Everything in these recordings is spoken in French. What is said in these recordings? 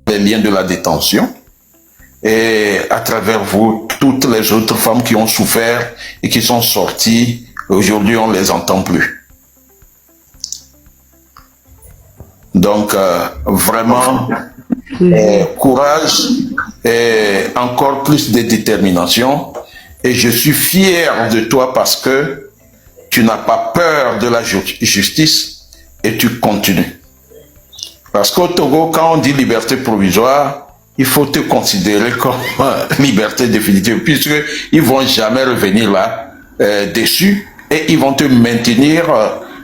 les liens de la détention. Et à travers vous, toutes les autres femmes qui ont souffert et qui sont sorties, aujourd'hui on ne les entend plus. Donc vraiment, courage et encore plus de détermination. Et je suis fier de toi parce que tu n'as pas peur de la justice et tu continues. Parce qu'au Togo, quand on dit liberté provisoire, il faut te considérer comme liberté définitive, puisqu'ils ne vont jamais revenir là dessus et ils vont te maintenir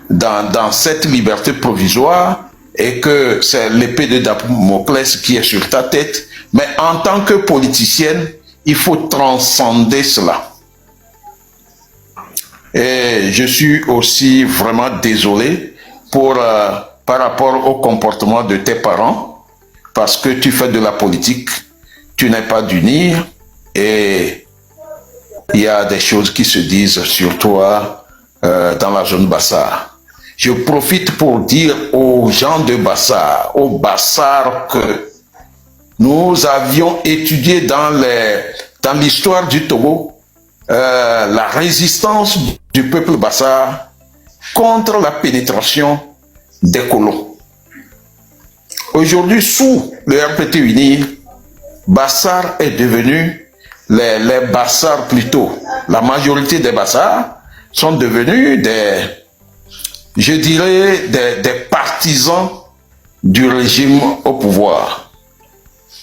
dans cette liberté provisoire et que c'est l'épée de Damoclès qui est sur ta tête. Mais en tant que politicienne, il faut transcender cela. Et je suis aussi vraiment désolé par rapport au comportement de tes parents, parce que tu fais de la politique, tu n'es pas d'unir, et il y a des choses qui se disent sur toi dans la zone Bassar. Je profite pour dire aux gens de Bassar, aux Bassar, que nous avions étudié dans l'histoire du Togo la résistance du peuple Bassar contre la pénétration des colons. Aujourd'hui, sous le RPT uni, Bassar est devenu, les Bassar plutôt, la majorité des Bassar sont devenus des partisans du régime au pouvoir.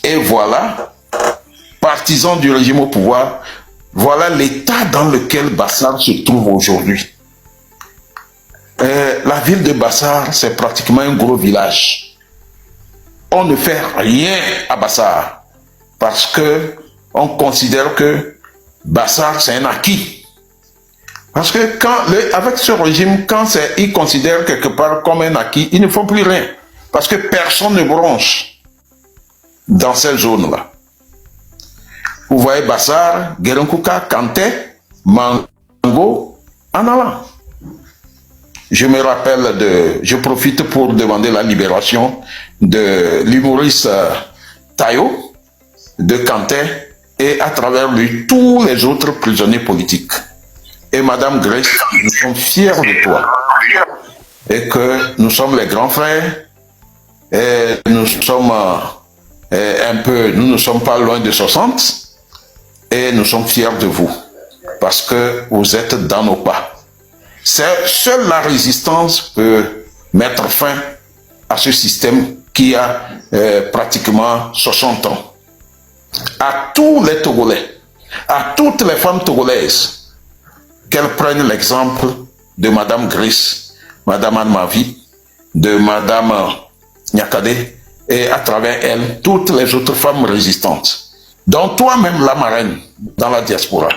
Et voilà, partisans du régime au pouvoir, voilà l'état dans lequel Bassar se trouve aujourd'hui. La ville de Bassar, c'est pratiquement un gros village. On ne fait rien à Bassar parce que on considère que Bassar c'est un acquis. Parce que avec ce régime, quand ils considèrent quelque part comme un acquis, ils ne font plus rien. Parce que personne ne bronche dans ces zones-là. Vous voyez Bassar, Guérenkuka, Kanté, Mango, en allant. Je profite pour demander la libération de l'humoriste Tayo, de Kanté, et à travers lui, tous les autres prisonniers politiques. Et Madame Grace, nous sommes fiers de toi. Et que nous sommes les grands frères, et nous sommes nous ne sommes pas loin de 60, et nous sommes fiers de vous, parce que vous êtes dans nos pas. Seule la résistance peut mettre fin à ce système qui a pratiquement 60 ans. À tous les Togolais, à toutes les femmes togolaises, qu'elles prennent l'exemple de Madame Grace, Madame Anne-Mavi, de Madame Nyakade, et à travers elle, toutes les autres femmes résistantes, dont toi-même la marraine dans la diaspora.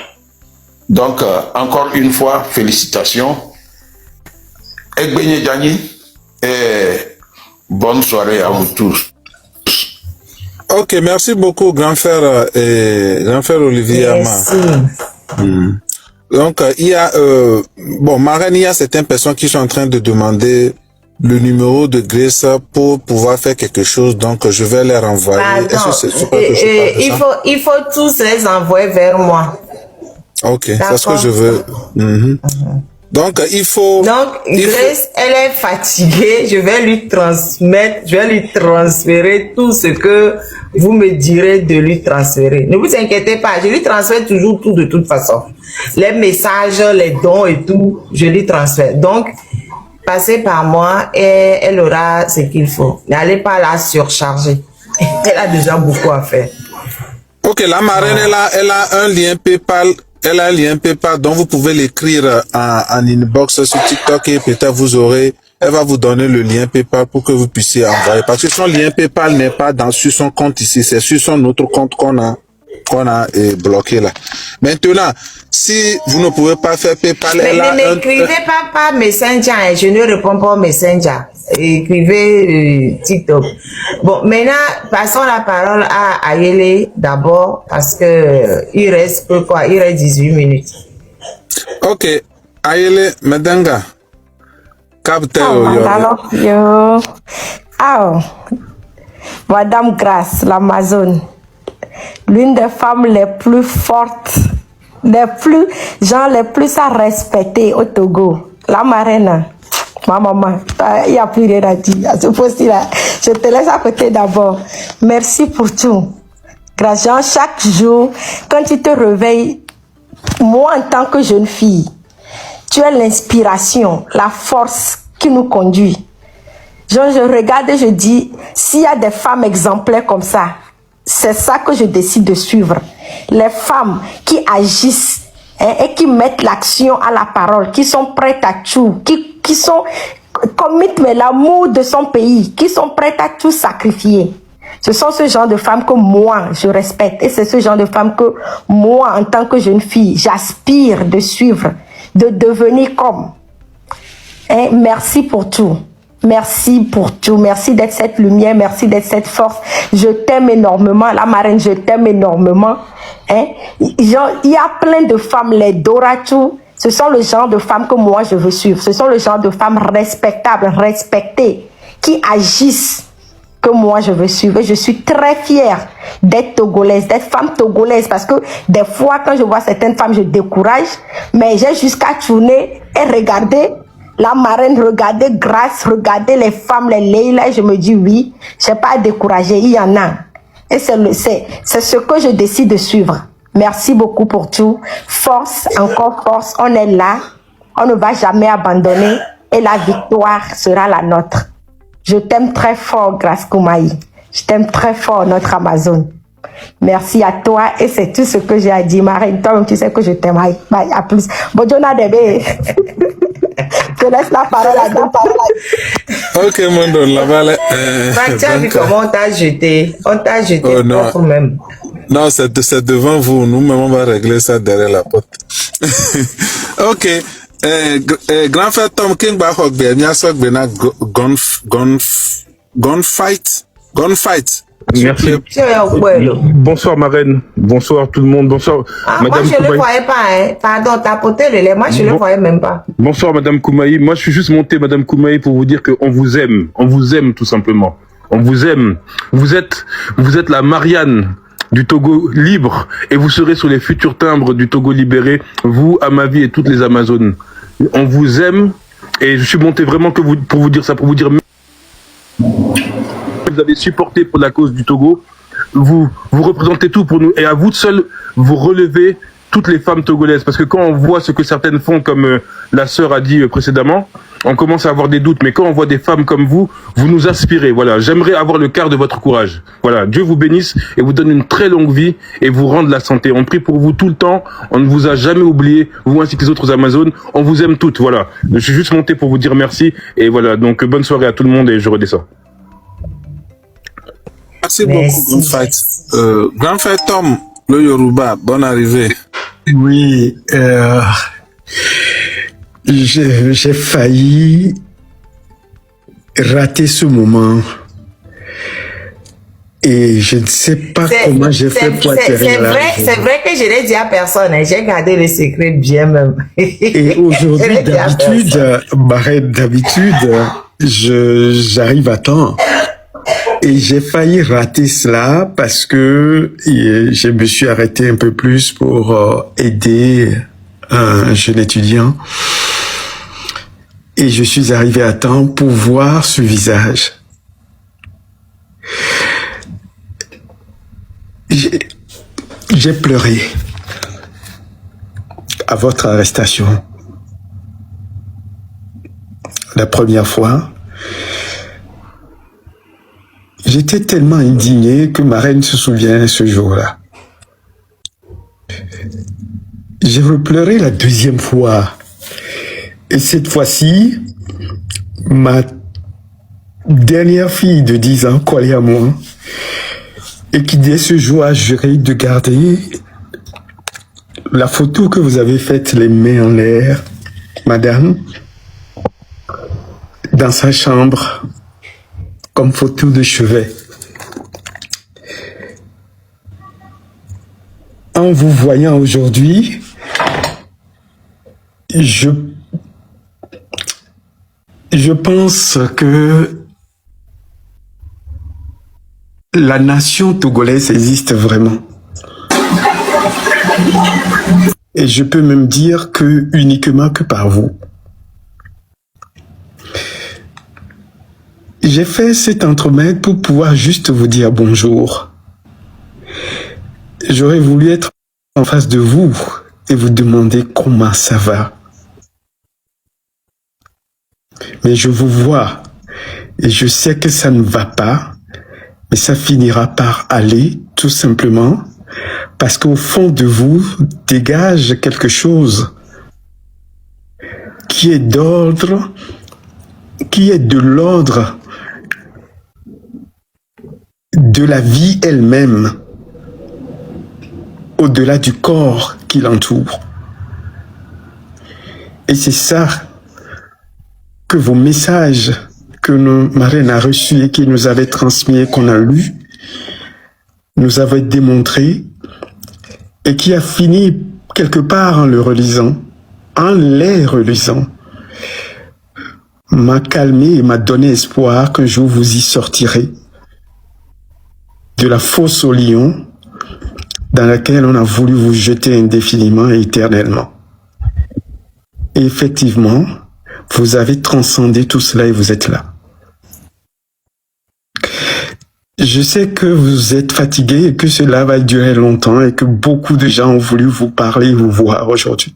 Donc, encore une fois, félicitations. Egbenye Djani, et bonne soirée à vous tous. Ok, merci beaucoup, grand frère Olivier Ama. Donc, il y a, marraine, il y a certaines personnes qui sont en train de demander le numéro de Grace pour pouvoir faire quelque chose, donc je vais les renvoyer. Il faut tous les envoyer vers moi. Ok, c'est ce que je veux. Donc, il faut... Donc, Grace, elle est fatiguée. Je vais lui transmettre, je vais lui transférer tout ce que vous me direz de lui transférer. Ne vous inquiétez pas, je lui transfère toujours tout de toute façon. Les messages, les dons et tout, je lui transfère. Donc, passez par moi et elle aura ce qu'il faut. N'allez pas la surcharger. Elle a déjà beaucoup à faire. Ok, la marraine, elle a un lien PayPal. Elle a un lien PayPal dont vous pouvez l'écrire en inbox sur TikTok et peut-être elle va vous donner le lien PayPal pour que vous puissiez envoyer. Parce que son lien PayPal n'est pas sur son compte ici, c'est sur son autre compte qu'on a bloqué là. Maintenant, si vous ne pouvez pas faire PayPal, ne m'écrivez pas par Messenger, je ne réponds pas au Messenger. Écrivez TikTok. Bon, maintenant, passons la parole à Ayele d'abord, parce que il reste 18 minutes. Ok, Ayele Medanga. Yo. Madame Grace, l'Amazone, l'une des femmes les plus fortes, les plus à respecter au Togo. La marraine, ma maman, il n'y a plus rien à dire à ce poste-là. Je te laisse à côté d'abord. Merci pour tout. Grâce Jean, chaque jour, quand tu te réveilles, moi en tant que jeune fille, tu es l'inspiration, la force qui nous conduit. Je regarde et je dis, s'il y a des femmes exemplaires comme ça, c'est ça que je décide de suivre. Les femmes qui agissent et qui mettent l'action à la parole, qui sont prêtes à tout, qui sont commettent l'amour de son pays, qui sont prêtes à tout sacrifier. Ce sont ce genre de femmes que moi, je respecte. Et c'est ce genre de femmes que moi, en tant que jeune fille, j'aspire de suivre, de devenir comme. Et merci pour tout. Merci pour tout. Merci d'être cette lumière. Merci d'être cette force. Je t'aime énormément. La marraine, je t'aime énormément. Hein? Il y a plein de femmes, les Doratou. Ce sont le genre de femmes que moi, je veux suivre. Ce sont le genre de femmes respectables, respectées, qui agissent, que moi, je veux suivre. Je suis très fière d'être togolaise, d'être femme togolaise, parce que des fois, quand je vois certaines femmes, je décourage, mais j'ai jusqu'à tourner et regarder la marraine, regarder Grace, regarder les femmes, les Leila, et je me dis oui, je n'ai pas à décourager, il y en a. Et c'est ce que je décide de suivre. Merci beaucoup pour tout. Force, encore force, on est là, on ne va jamais abandonner et la victoire sera la nôtre. Je t'aime très fort, Grace Koumaï. Je t'aime très fort, notre Amazone. Merci à toi et c'est tout ce que j'ai à dire. Marine, toi-même, tu sais que je t'aime. Bye, à plus. Bonjour, Débé. Je laisse la parole à toi. Ok, mon don, là-bas. Tu as vu comment on t'a jeté? On t'a jeté propre même. Non, c'est devant vous. Nous-mêmes, on va régler ça derrière la porte. Ok. Grand frère Tom King Bahogbe, Niasok Bena Gunfight. Merci. Bonsoir marraine, bonsoir tout le monde, bonsoir Madame moi je ne le voyais pas, hein. Pardon, t'as porté le lait, moi je ne le voyais même pas. Bonsoir Madame Koumaï, moi je suis juste monté Madame Koumaï pour vous dire qu'on vous aime tout simplement. On vous aime, vous êtes la Marianne du Togo libre et vous serez sur les futurs timbres du Togo libéré, vous, Amavi et toutes les Amazones. On vous aime et je suis monté vraiment pour vous dire ça, pour vous dire vous avez supporté pour la cause du Togo, vous représentez tout pour nous et à vous seul vous relevez toutes les femmes togolaises parce que quand on voit ce que certaines font comme la sœur a dit précédemment, on commence à avoir des doutes mais quand on voit des femmes comme vous nous inspirez. Voilà, j'aimerais avoir le quart de votre courage. Voilà, Dieu vous bénisse et vous donne une très longue vie et vous rende la santé. On prie pour vous tout le temps, on ne vous a jamais oublié, vous ainsi que les autres Amazones, on vous aime toutes. Voilà, je suis juste monté pour vous dire merci et voilà, donc bonne soirée à tout le monde et je redescends. Merci beaucoup, Grand Fight. Grand Fight Tom, le Yoruba, bonne arrivée. Oui, j'ai failli rater ce moment. Et je ne sais pas comment j'ai fait pour atterrir là. C'est vrai que je l'ai dit à personne. Hein. J'ai gardé le secret bien même. Et aujourd'hui, d'habitude, j'arrive à temps. Et j'ai failli rater cela parce que je me suis arrêté un peu plus pour aider un jeune étudiant. Et je suis arrivé à temps pour voir ce visage. J'ai pleuré à votre arrestation. La première fois, j'étais tellement indigné que ma reine se souvient ce jour-là. J'ai repleuré la deuxième fois. Et cette fois-ci, ma dernière fille de 10 ans, collée à moi, et qui dès ce jour a juré de garder la photo que vous avez faite, les mains en l'air, madame, dans sa chambre, comme photo de chevet. En vous voyant aujourd'hui, je pense que la nation togolaise existe vraiment. Et je peux même dire que uniquement que par vous. J'ai fait cet entremède pour pouvoir juste vous dire bonjour. J'aurais voulu être en face de vous et vous demander comment ça va. Mais je vous vois et je sais que ça ne va pas, mais ça finira par aller tout simplement parce qu'au fond de vous dégage quelque chose qui est d'ordre, qui est de l'ordre de la vie elle-même, au-delà du corps qui l'entoure. Et c'est ça que vos messages que nos marraines a reçus et qui nous avaient transmis et qu'on a lus, nous avaient démontré et qui a fini quelque part en le relisant, en les relisant, m'a calmé et m'a donné espoir qu'un jour vous y sortirez de la fosse au lion dans laquelle on a voulu vous jeter indéfiniment et éternellement. Et effectivement, vous avez transcendé tout cela et vous êtes là. Je sais que vous êtes fatigué et que cela va durer longtemps et que beaucoup de gens ont voulu vous parler et vous voir aujourd'hui.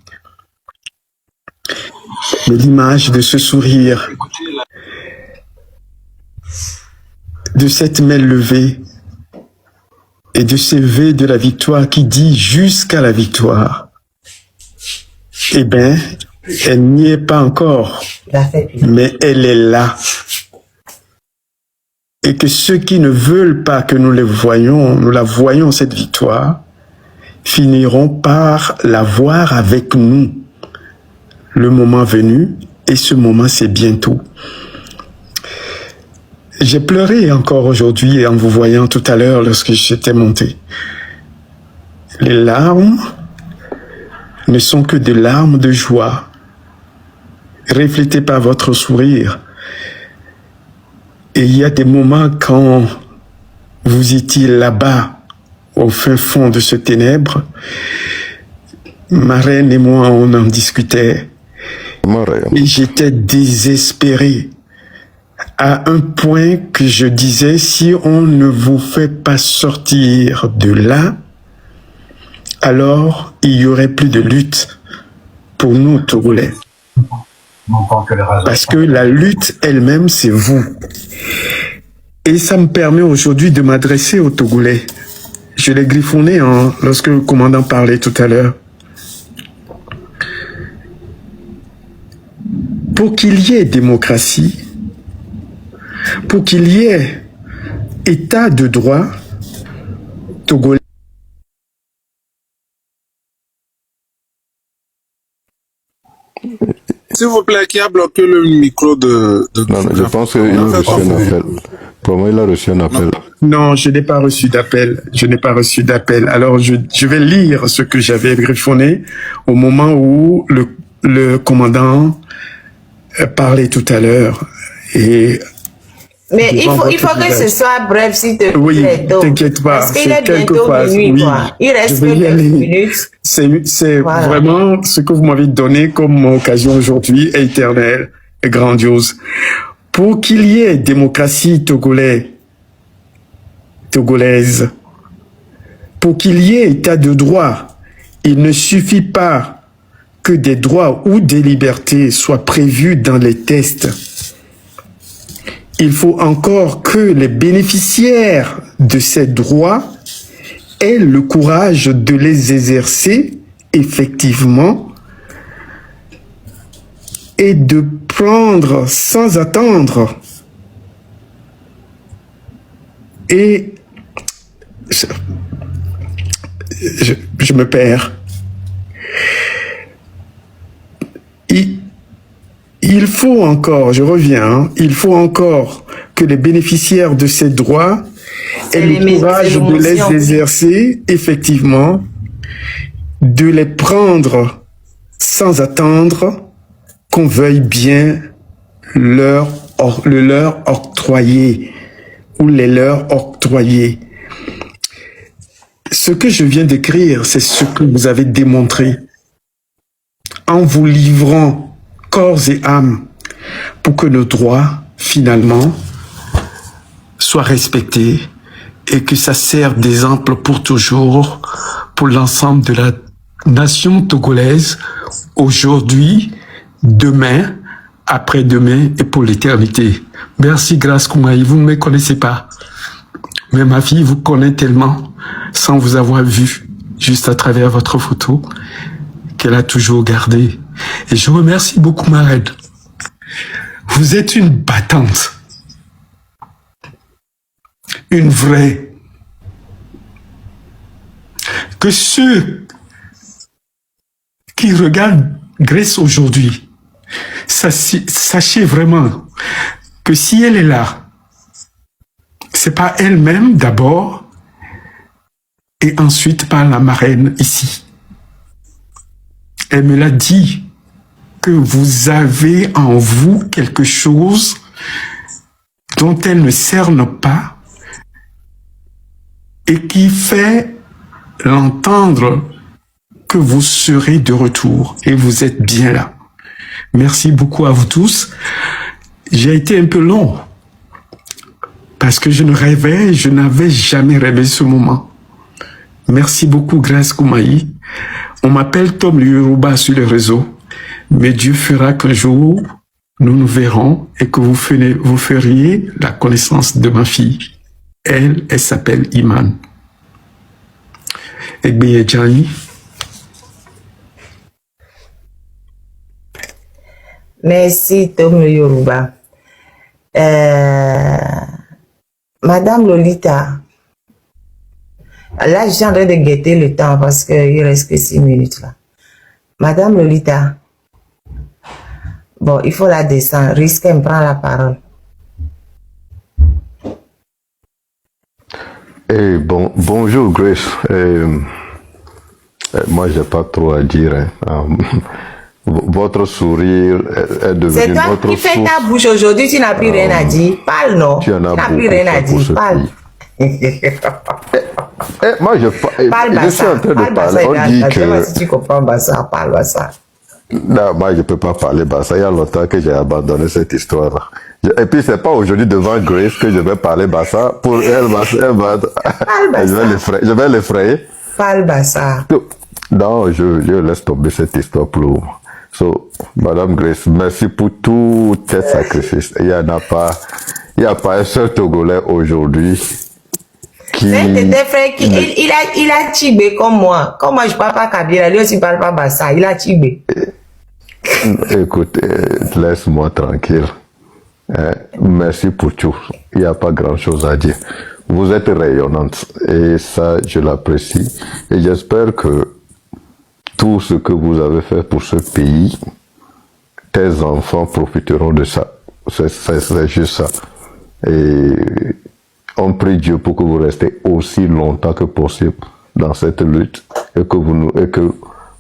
Mais l'image de ce sourire, de cette main levée et de ce V de la victoire qui dit jusqu'à la victoire, eh bien, elle n'y est pas encore, mais elle est là. Et que ceux qui ne veulent pas que nous la voyons cette victoire, finiront par la voir avec nous le moment venu, et ce moment c'est bientôt. J'ai pleuré encore aujourd'hui en vous voyant tout à l'heure lorsque j'étais monté. Les larmes ne sont que des larmes de joie, reflétées par votre sourire. Et il y a des moments quand vous étiez là-bas, au fin fond de ce ténèbre, ma reine et moi, on en discutait. Et j'étais désespéré, à un point que je disais, si on ne vous fait pas sortir de là, alors il y aurait plus de lutte pour nous, Togolais. Parce que la lutte elle-même, c'est vous. Et ça me permet aujourd'hui de m'adresser aux Togolais. Je l'ai griffonné lorsque le commandant parlait tout à l'heure. Pour qu'il y ait démocratie, pour qu'il y ait état de droit, Togolais. S'il vous plaît, qui a bloqué le micro de... Non, je pense qu'il a reçu un appel. Pour moi, il a reçu un appel. Non, je n'ai pas reçu d'appel. Je n'ai pas reçu d'appel. Alors, je vais lire ce que j'avais griffonné au moment où le commandant parlait tout à l'heure. Et mais il faut que ce soit bref, s'il te plaît. Oui, t'inquiète pas. Parce qu'il est bientôt minuit, oui, quoi. Il reste que quelques minutes. C'est voilà. Vraiment ce que vous m'avez donné comme occasion aujourd'hui est éternel et grandiose. Pour qu'il y ait démocratie togolaise, pour qu'il y ait état de droit, il ne suffit pas que des droits ou des libertés soient prévus dans les textes. Il faut encore que les bénéficiaires de ces droits aient le courage de les exercer effectivement et de prendre sans attendre. Et je me perds. Il faut encore, je reviens, il faut encore que les bénéficiaires de ces droits aient le courage de les exercer effectivement, de les prendre sans attendre qu'on veuille bien le leur octroyer. ou les leurs octroyés. Ce que je viens d'écrire, c'est ce que vous avez démontré en vous livrant corps et âme pour que nos droits, finalement, soient respectés et que ça serve d'exemple pour toujours pour l'ensemble de la nation togolaise, aujourd'hui, demain, après-demain et pour l'éternité. Merci Grace Koumaï, vous ne me connaissez pas, mais ma fille vous connaît tellement sans vous avoir vu, juste à travers votre photo, qu'elle a toujours gardée. Et je remercie beaucoup ma reine. Vous êtes une battante, une vraie. Que ceux qui regardent Grace aujourd'hui, sachez vraiment que si elle est là, c'est pas elle-même d'abord et ensuite par la marraine ici. Elle me l'a dit que vous avez en vous quelque chose dont elle ne cerne pas et qui fait l'entendre que vous serez de retour et vous êtes bien là. Merci beaucoup à vous tous. J'ai été un peu long parce que je n'avais jamais rêvé ce moment. Merci beaucoup Grace Koumaï. On m'appelle Tom Yoruba sur les réseaux, mais Dieu fera qu'un jour nous nous verrons et que vous feriez la connaissance de ma fille. Elle s'appelle Iman. Egbeye Djani. Merci Tom Yoruba. Madame Lolita, là je suis en train de guetter le temps parce qu'il reste que 6 minutes là. Madame Lolita, bon, il faut la descendre, risque qu'elle me prend la parole. Bonjour Grace. Moi, j'ai pas trop à dire. Hein. Votre sourire est devenu c'est toi notre qui fais source. ta bouche aujourd'hui, tu n'as plus rien à dire. Parle, non? Tu en as n'as plus rien à dire. Parle. Moi, je suis en train de parler. On dit que... Si tu comprends Bassa, parle Bassa. Non, moi, je peux pas parler Bassa. Il y a longtemps que j'ai abandonné cette histoire. Et puis, c'est pas aujourd'hui devant Grace que je vais parler Bassa. Pour elle, elle va... Je vais l'effrayer. Parle Bassa. Non, je laisse tomber cette histoire pour le moment. So, Madame Grace, merci pour tous tes sacrifices. Il n'y a pas un seul Togolais aujourd'hui qui... C'est tes frères qui... Il a tibé comme moi. Comme moi, je ne parle pas Kabila, lui aussi ne parle pas Bassa. Il a tibé. Écoute, laisse-moi tranquille. Merci pour tout. Il n'y a pas grand-chose à dire. Vous êtes rayonnante et ça, je l'apprécie. Et j'espère que tout ce que vous avez fait pour ce pays, tes enfants profiteront de ça. C'est juste ça. Et on prie Dieu pour que vous restez aussi longtemps que possible dans cette lutte et que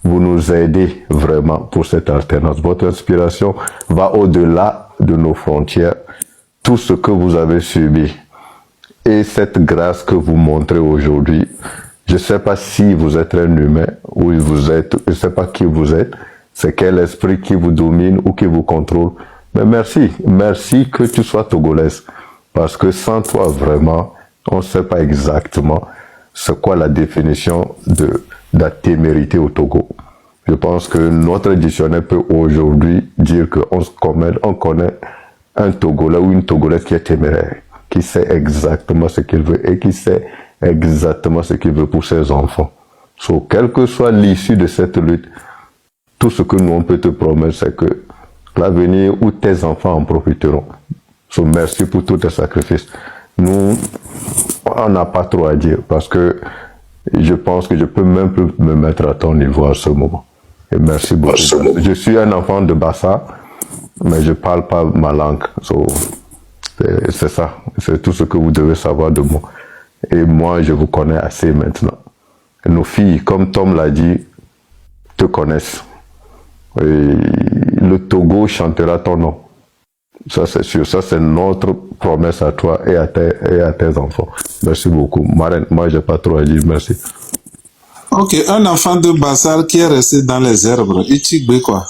vous nous aidez vraiment pour cette alternance. Votre inspiration va au-delà de nos frontières. Tout ce que vous avez subi et cette grâce que vous montrez aujourd'hui, je ne sais pas si vous êtes un humain ou vous êtes, je ne sais pas qui vous êtes, c'est quel esprit qui vous domine ou qui vous contrôle. Mais merci que tu sois togolaise. Parce que sans toi, vraiment, on ne sait pas exactement c'est quoi la définition de la témérité au Togo. Je pense que notre dictionnaire peut aujourd'hui dire qu'on connaît un Togolais ou une Togolaise qui est téméraire, qui sait exactement ce qu'il veut et qui sait exactement ce qu'il veut pour ses enfants. So, quelle que soit l'issue de cette lutte, tout ce que nous on peut te promettre, c'est que l'avenir où tes enfants en profiteront. So, merci pour tous tes sacrifices. Nous, on n'a pas trop à dire parce que je pense que je peux même plus me mettre à ton niveau à ce moment. Et merci beaucoup. Je suis un enfant de Bassa, mais je parle pas ma langue. So, c'est ça. C'est tout ce que vous devez savoir de moi. Et moi, je vous connais assez maintenant. Et nos filles, comme Tom l'a dit, te connaissent. Et le Togo chantera ton nom. Ça, c'est sûr. Ça, c'est notre promesse à toi et à tes enfants. Merci beaucoup. Marraine, moi, j'ai pas trop à dire. Merci. Ok, un enfant de Bassar qui est resté dans les herbes. Ichigbe, quoi.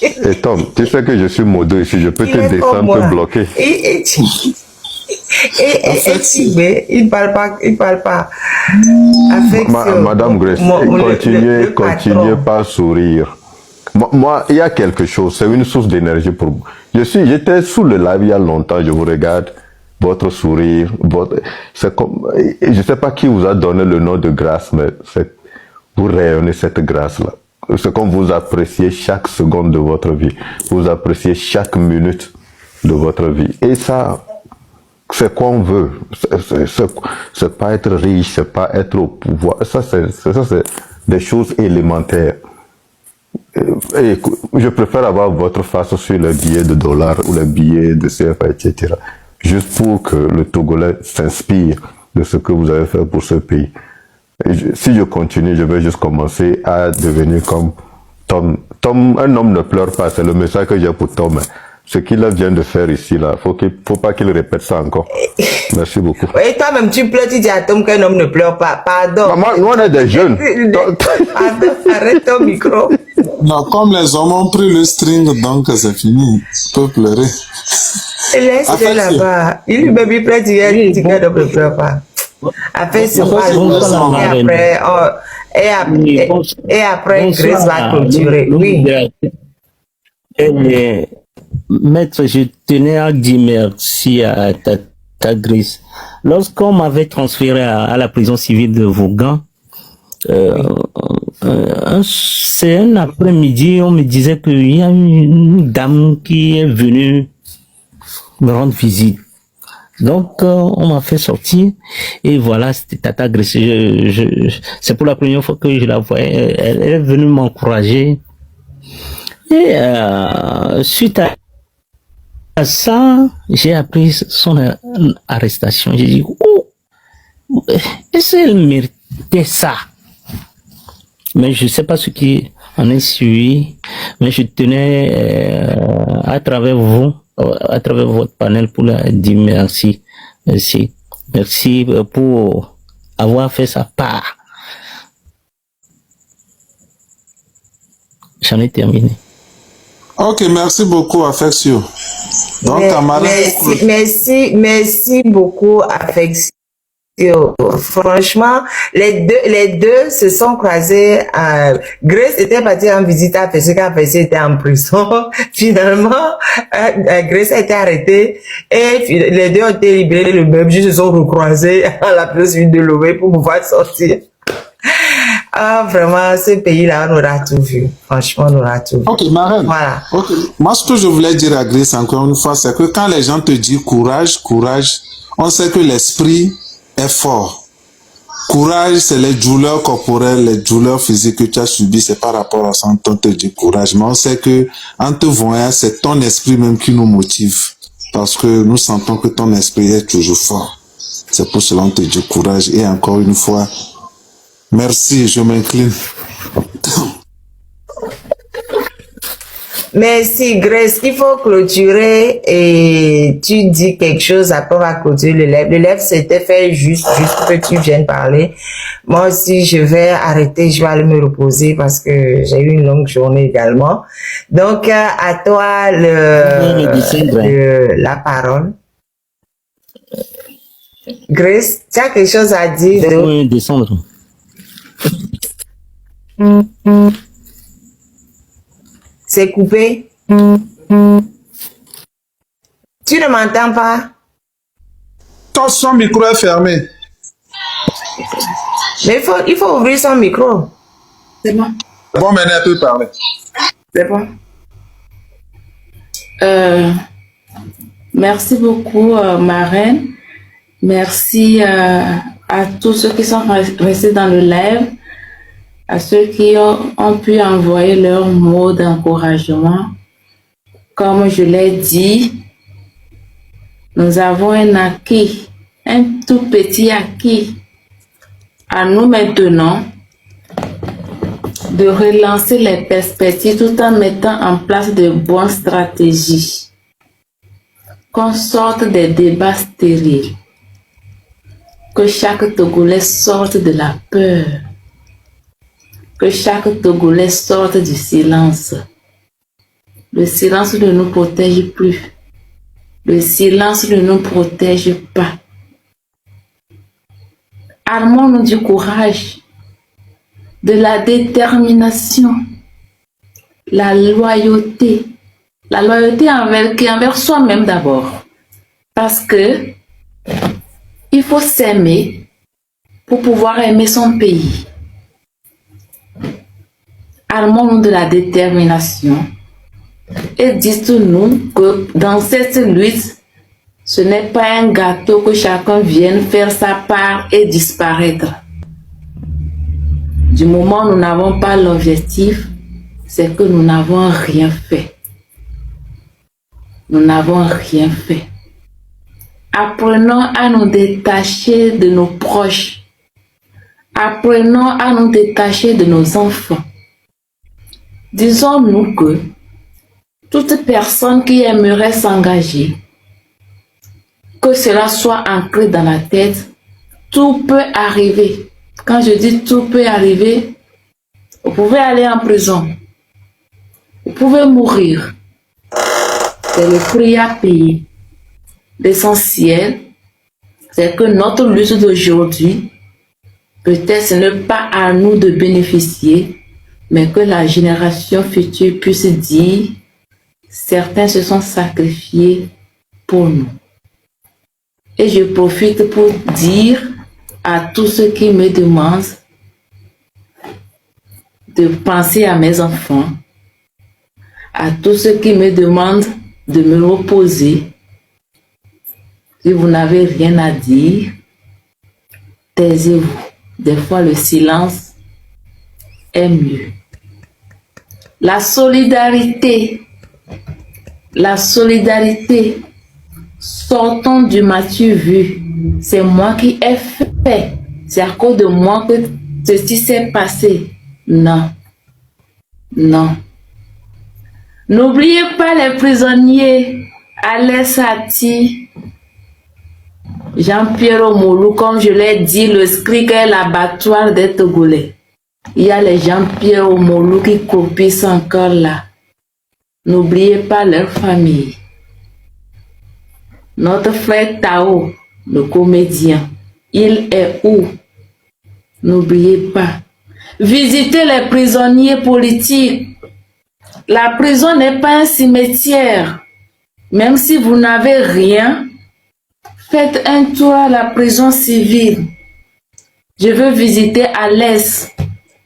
Et Tom, tu sais que je suis modo ici. Je peux Il te est comme descendre, moi. te bloquer. Et il parle pas, il parle pas. Madame Grace, continuez pas à sourire. Moi, il y a quelque chose, c'est une source d'énergie pour moi. J'étais sous le live il y a longtemps, je vous regarde, votre sourire, c'est comme, je sais pas qui vous a donné le nom de grâce, mais vous rayonnez cette grâce-là. C'est comme vous appréciez chaque seconde de votre vie, vous appréciez chaque minute de votre vie. Et ça, c'est quoi on veut. C'est pas être riche, c'est pas être au pouvoir. Ça, c'est des choses élémentaires. Et je préfère avoir votre face sur les billets de dollars ou les billets de CFA, etc. Juste pour que le Togolais s'inspire de ce que vous avez fait pour ce pays. Si je continue, je vais juste commencer à devenir comme Tom. Tom, un homme ne pleure pas, c'est le message que j'ai pour Tom. Ce qu'il vient de faire ici, là, faut pas qu'il répète ça encore. Merci beaucoup. Et toi-même, tu pleures, tu dis à Tom qu'un homme ne pleure pas. Pardon. Maman, nous, on est des jeunes. Pardon, arrête ton micro. Non, comme les hommes ont pris le string, donc c'est fini. Il peut pleurer. Laisse-le là-bas. Il lui-même, il pleure, il dit qu'un homme ne pleure pas. Après, c'est pas et après, Grace va clôturer. Oui. Maître, je tenais à dire merci à ta Grace. Lorsqu'on m'avait transféré à la prison civile de Vaughan, c'est un après-midi, on me disait qu'il y a une dame qui est venue me rendre visite. Donc, on m'a fait sortir, et voilà, c'était Tata Grace. C'est pour la première fois que je la voyais. Elle est venue m'encourager. Et suite à ça, j'ai appris son arrestation. J'ai dit, oh, est-ce qu'elle méritait ça? Mais je ne sais pas ce qui en est suivi, mais je tenais à travers vous, à travers votre panel, pour leur dire merci. Merci. Merci pour avoir fait sa part. J'en ai terminé. Ok, merci beaucoup, Affection. Donc, merci beaucoup, Affection. Franchement, les deux se sont croisés. Grace était partie en visite à Affection quand Affection était en prison. Finalement, Grace a été arrêtée et les deux ont été libérés. Le même jour, se sont recroisés à la place de Lomé pour pouvoir sortir. Ah, vraiment, ce pays-là, on aura tout vu. Franchement, on aura tout vu. Ok, Marraine. Voilà. Okay. Moi, ce que je voulais dire à Grace encore une fois, c'est que quand les gens te disent courage, courage, on sait que l'esprit est fort. Courage, c'est les douleurs corporelles, les douleurs physiques que tu as subies, c'est par rapport à ça qu'on te dit courage. Mais on sait que, en te voyant, c'est ton esprit même qui nous motive. Parce que nous sentons que ton esprit est toujours fort. C'est pour cela qu'on te dit courage. Et encore une fois, merci, je m'incline. Merci, Grace. Il faut clôturer et tu dis quelque chose, après on va clôturer le live. Le live, c'était fait juste que tu viennes parler. Moi aussi, je vais arrêter, je vais aller me reposer parce que j'ai eu une longue journée également. Donc, à toi la parole. Grace, tu as quelque chose à dire? Oui, descendre. C'est coupé. Tu ne m'entends pas? Son micro est fermé. Mais il faut ouvrir son micro. C'est bon. Bon, maintenant, elle peut parler. C'est bon. Merci beaucoup, Marraine. Merci à tous ceux qui sont restés dans le live, à ceux qui ont pu envoyer leurs mots d'encouragement. Comme je l'ai dit, nous avons un acquis, un tout petit acquis. À nous maintenant de relancer les perspectives tout en mettant en place de bonnes stratégies. qu'on sorte des débats stériles, que chaque Togolais sorte de la peur, que chaque Togolais sorte du silence. Le silence ne nous protège plus. Le silence ne nous protège pas. Armons-nous du courage, de la détermination, la loyauté envers soi-même d'abord. Parce que il faut s'aimer pour pouvoir aimer son pays. Armons-nous de la détermination et dites-nous que dans cette lutte, ce n'est pas un gâteau que chacun vienne faire sa part et disparaître. Du moment où nous n'avons pas l'objectif, c'est que nous n'avons rien fait. Nous n'avons rien fait. Apprenons à nous détacher de nos proches. Apprenons à nous détacher de nos enfants. Disons-nous que toute personne qui aimerait s'engager, que cela soit ancré dans la tête, tout peut arriver. Quand je dis tout peut arriver, vous pouvez aller en prison. Vous pouvez mourir. C'est le prix à payer. L'essentiel, c'est que notre lutte d'aujourd'hui, peut-être ce n'est pas à nous de bénéficier, mais que la génération future puisse dire, certains se sont sacrifiés pour nous. Et je profite pour dire à tous ceux qui me demandent de penser à mes enfants, à tous ceux qui me demandent de me reposer. Si vous n'avez rien à dire, taisez-vous. Des fois, le silence est mieux. La solidarité. Sortons du m'as-tu vu. C'est moi qui ai fait. C'est à cause de moi que ceci s'est passé. Non. N'oubliez pas les prisonniers. Alès Sati, Jean-Pierre Omolou, comme je l'ai dit, le SCRIC est l'abattoir des Togolais. Il y a les Jean-Pierre Omolou qui copient encore là. N'oubliez pas leur famille. Notre frère Tao, le comédien, il est où? N'oubliez pas. Visitez les prisonniers politiques. La prison n'est pas un cimetière. Même si vous n'avez rien, faites un tour à la prison civile. Je veux visiter Alès.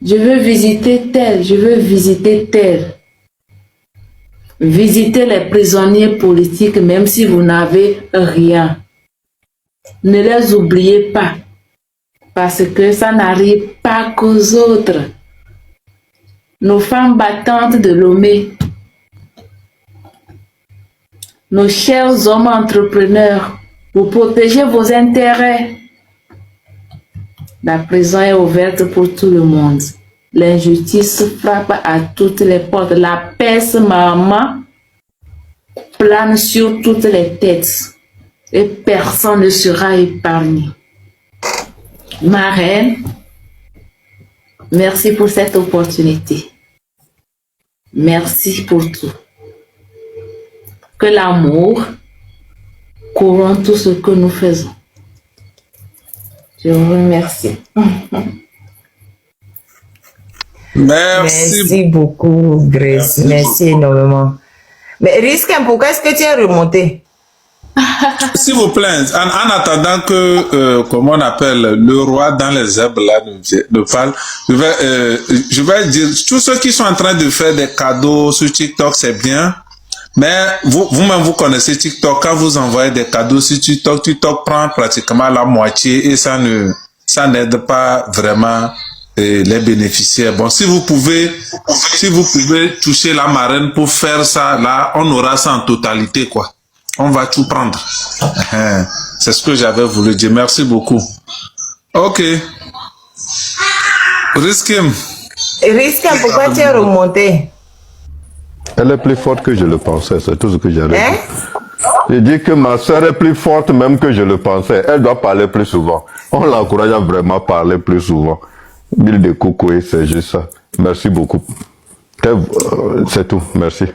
Je veux visiter tel. Je veux visiter tel. Visitez les prisonniers politiques même si vous n'avez rien. Ne les oubliez pas. Parce que ça n'arrive pas qu'aux autres. Nos femmes battantes de Lomé. Nos chers hommes entrepreneurs. Vous protégez vos intérêts. La prison est ouverte pour tout le monde. L'injustice frappe à toutes les portes. La peste maman plane sur toutes les têtes. Et personne ne sera épargné. Ma reine, merci pour cette opportunité. Merci pour tout. Que l'amour couronne tout ce que nous faisons. Je vous remercie. Merci beaucoup, Grace. Merci énormément. Mais Riskem, pourquoi est-ce que tu es remonté? S'il vous plaît, en attendant que, comment on appelle, le roi dans les herbes là ne parle, je vais dire, tous ceux qui sont en train de faire des cadeaux sur TikTok, c'est bien. Mais vous-même, vous connaissez TikTok. Quand vous envoyez des cadeaux sur TikTok, TikTok prend pratiquement la moitié et ça n'aide pas vraiment les bénéficiaires. Bon, si vous pouvez toucher la marraine pour faire ça, là, on aura ça en totalité, quoi. On va tout prendre. C'est ce que j'avais voulu dire. Merci beaucoup. Ok. Riskem, pourquoi tu es remonté? Elle est plus forte que je le pensais, c'est tout ce que j'avais dit. Je dis que ma soeur est plus forte même que je le pensais. Elle doit parler plus souvent. On l'encourage à vraiment parler plus souvent. Mille de coucou, c'est juste ça. Merci beaucoup. C'est tout. Merci.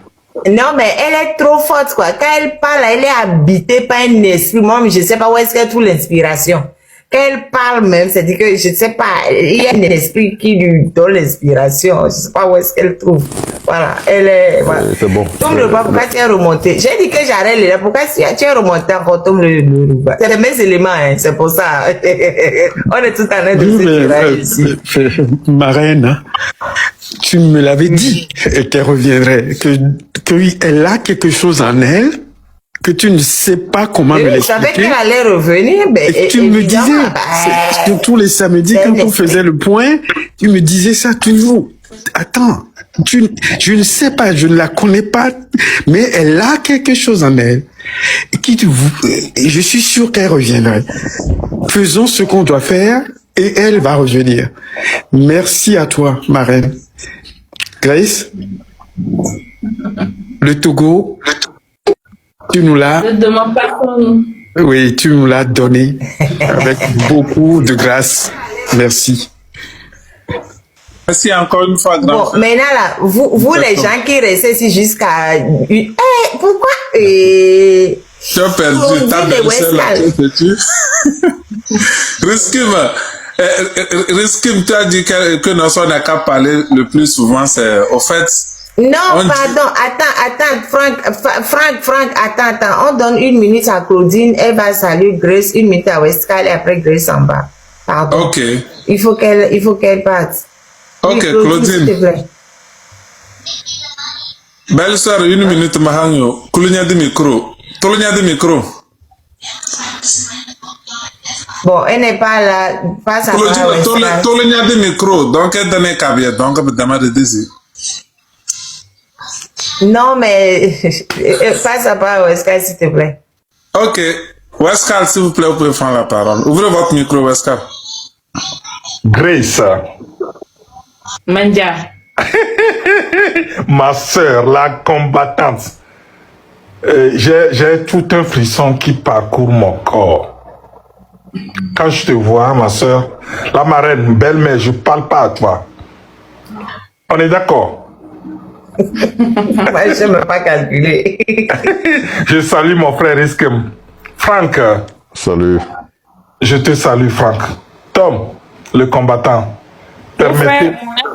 Non, mais elle est trop forte, quoi. Quand elle parle, elle est habitée par un esprit. Moi, je ne sais pas où est-ce qu'elle trouve l'inspiration. Quand elle parle même, c'est-à-dire que, je ne sais pas, il y a un esprit qui lui donne l'inspiration. Je ne sais pas où est-ce qu'elle trouve. Voilà, elle est... Voilà. C'est bon. Tom le pourquoi tu es remonté? J'ai dit que j'arrête là. Pourquoi tu es remonté encore, Tom le c'est les mêmes éléments, hein, c'est pour ça. On est tout en train de se tirer ici. Ma reine, tu me l'avais dit qu'elle reviendrait, qu'elle a quelque chose en elle, que tu ne sais pas comment me Je savais l'expliquer. qu'elle allait revenir, mais Et tu me disais, surtout les samedis, quand on faisait le point, tu me disais ça toujours. Attends, je ne sais pas, je ne la connais pas, mais elle a quelque chose en elle. Et je suis sûr qu'elle reviendrait. Faisons ce qu'on doit faire et elle va revenir. Merci à toi, ma reine. Grace, le Togo, tu nous l'as... Ne demande pas qu'on... Oui, tu nous l'as donné avec beaucoup de grâce. Merci. Merci encore une fois, grand Bon, frère. maintenant là, vous les gens qui restent ici jusqu'à... pourquoi Tu as perdu ta belle-sœur là, Riskim, tu as dit que notre n'a qu'à parler le plus souvent, c'est au fait... Non, pardon, Franck, attends, on donne 1 minute à Claudine, elle va saluer Grace, 1 minute à Westcal et après Grace en bas. Pardon. Ok. Il faut qu'elle parte. Ok, Oui, Claudine. s'il te plaît. Belle soeur, 1 minute, Mahanyo. Koulinia de micro. Koulinia de micro. Bon, elle n'est pas là. Passe à Koulinia de micro. Donc, elle donne un caviar. Donc, elle demande de désir. Non, mais passe à part Westcal, s'il te plaît. Ok. Westcal, s'il vous plaît, vous pouvez prendre la parole. Ouvrez votre micro, Westcal. Grace. Mandia. Ma sœur, la combattante. J'ai tout un frisson qui parcourt mon corps. Quand je te vois, ma sœur, la marraine, belle-mère, je parle pas à toi. On est d'accord? Moi, je ne peux pas calculer. Je salue mon frère Iskem. Franck. Salut. Je te salue, Franck. Tom, le combattant.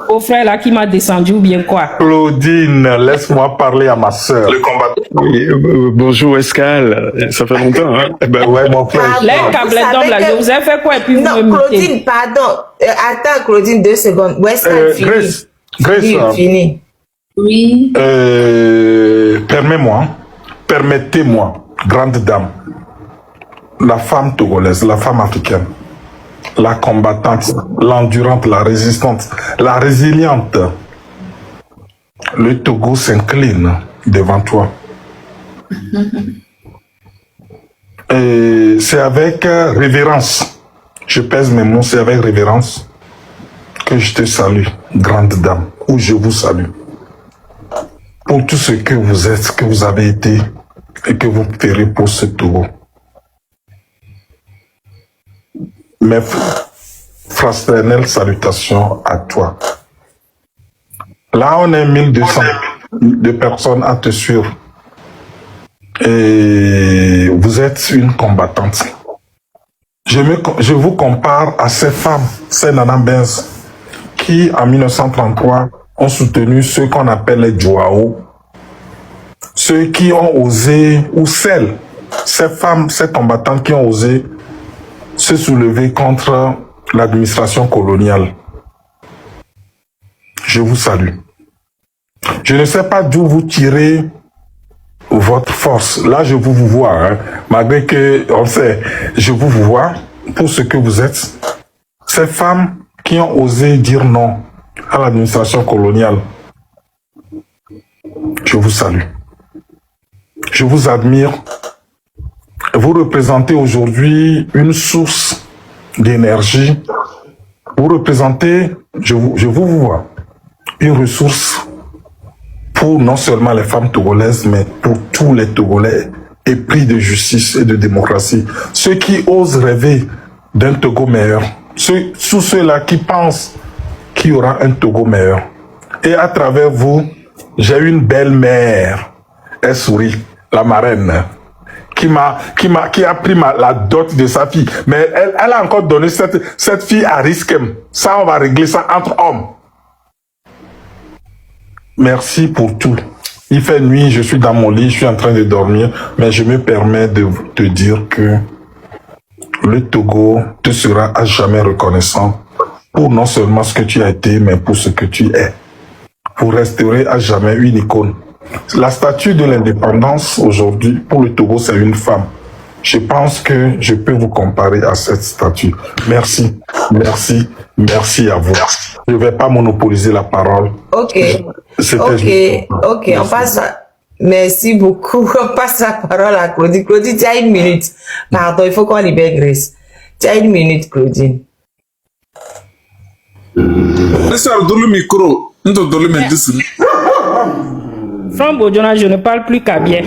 Au frère là qui m'a descendu ou bien quoi? Claudine, laisse-moi parler à ma sœur. Le combattant. Oui, bonjour Escal, ça fait longtemps, hein? Ben ouais, mon frère. Les câbles là, je vous ai fait quoi et puis non, vous me Claudine, pardon. Attends, Claudine, 2 secondes. Westcal, fini. Grace, fini. Oui. Permettez-moi, grande dame, la femme togolaise, la femme africaine, la combattante, l'endurante, la résistante, la résiliente. Le Togo s'incline devant toi. Et c'est avec révérence, je pèse mes mots, c'est avec révérence que je te salue, grande dame, ou je vous salue. Pour tout ce que vous êtes, que vous avez été et que vous ferez pour ce Togo. Mes fraternelles salutations à toi. Là, on est 1200 de personnes à te suivre. Et vous êtes une combattante. Je vous compare à ces femmes, ces nanambens, qui en 1933 ont soutenu ceux qu'on appelle les Djouao, ceux qui ont osé, ou ces femmes, ces combattantes qui ont osé se soulever contre l'administration coloniale. Je vous salue. Je ne sais pas d'où vous tirez votre force. Là, je vous vois, hein, malgré que, on sait, je vous vois pour ce que vous êtes. Ces femmes qui ont osé dire non à l'administration coloniale. Je vous salue. Je vous admire. Vous représentez aujourd'hui une source d'énergie. Vous représentez, je vous vois, une ressource pour non seulement les femmes togolaises, mais pour tous les Togolais épris de justice et de démocratie, ceux qui osent rêver d'un Togo meilleur, ceux-là qui pensent qu'il y aura un Togo meilleur. Et à travers vous, j'ai une belle-mère, elle sourit, la marraine, qui a pris la dot de sa fille. Mais elle a encore donné cette fille à risque. Ça, on va régler ça entre hommes. Merci pour tout. Il fait nuit, je suis dans mon lit, je suis en train de dormir, mais je me permets de te dire que le Togo te sera à jamais reconnaissant pour non seulement ce que tu as été, mais pour ce que tu es. Pour restaurer à jamais une icône. La statue de l'indépendance aujourd'hui, pour le Togo, c'est une femme. Je pense que je peux vous comparer à cette statue. Merci, merci, merci à vous. Je ne vais pas monopoliser la parole. Ok, on passe à... Merci beaucoup. On passe la parole à Claudine. Claudine, tu as une minute. Pardon, il faut qu'on libère Grace. Tu as une minute, Claudine. Laissez-moi donner le micro. Franck Bojona, je ne parle plus qu'à bien.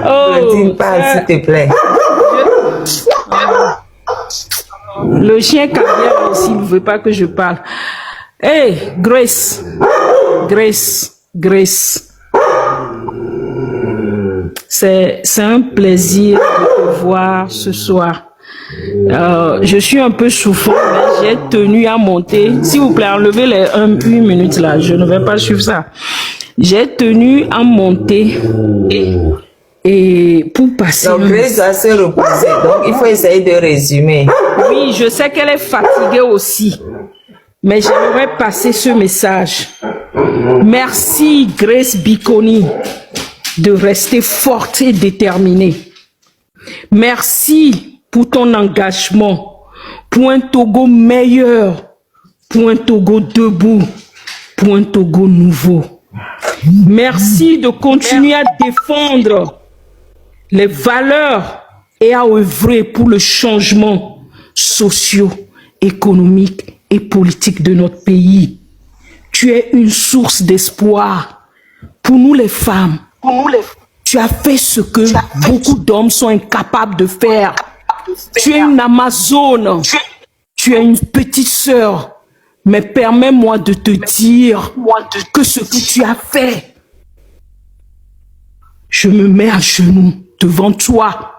Claudine, parle, s'il te plaît. Le chien caviar aussi ne veut pas que je parle. Hey, Grace. C'est un plaisir de te voir ce soir. Je suis un peu souffrant, mais j'ai tenu à monter. S'il vous plaît, enlevez les 1 minute là. Je ne vais pas suivre ça. J'ai tenu à monter et pour passer. Donc, Grace doit se reposer. Donc, il faut essayer de résumer. Oui, je sais qu'elle est fatiguée aussi. Mais j'aimerais passer ce message. Merci, Grace Bikoni, de rester forte et déterminée. Merci pour ton engagement, pour un Togo meilleur, pour un Togo debout, pour un Togo nouveau. Merci de continuer à défendre les valeurs et à œuvrer pour le changement socio-économique et politique de notre pays. Tu es une source d'espoir pour nous les femmes. Tu as fait ce que beaucoup d'hommes sont incapables de faire. Tu es une Amazone. Tu es une petite sœur. Mais permets-moi de te dire que ce que tu as fait, je me mets à genoux devant toi.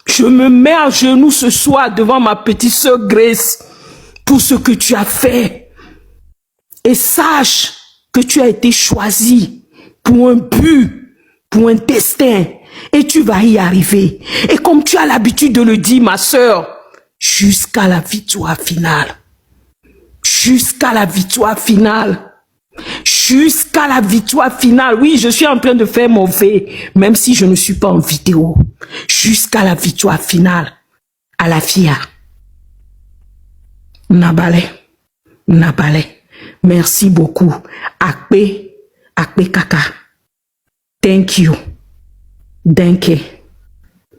Je me mets à genoux ce soir devant ma petite sœur Grace pour ce que tu as fait. Et sache que tu as été choisi pour un but, pour un destin. Et tu vas y arriver. Et comme tu as l'habitude de le dire, ma sœur, jusqu'à la victoire finale. Jusqu'à la victoire finale. Jusqu'à la victoire finale. Oui, je suis en train de faire mon V, même si je ne suis pas en vidéo. Jusqu'à la victoire finale. À la FIA. Nabale. Merci beaucoup. Akpe Kaka. Thank you. Denke.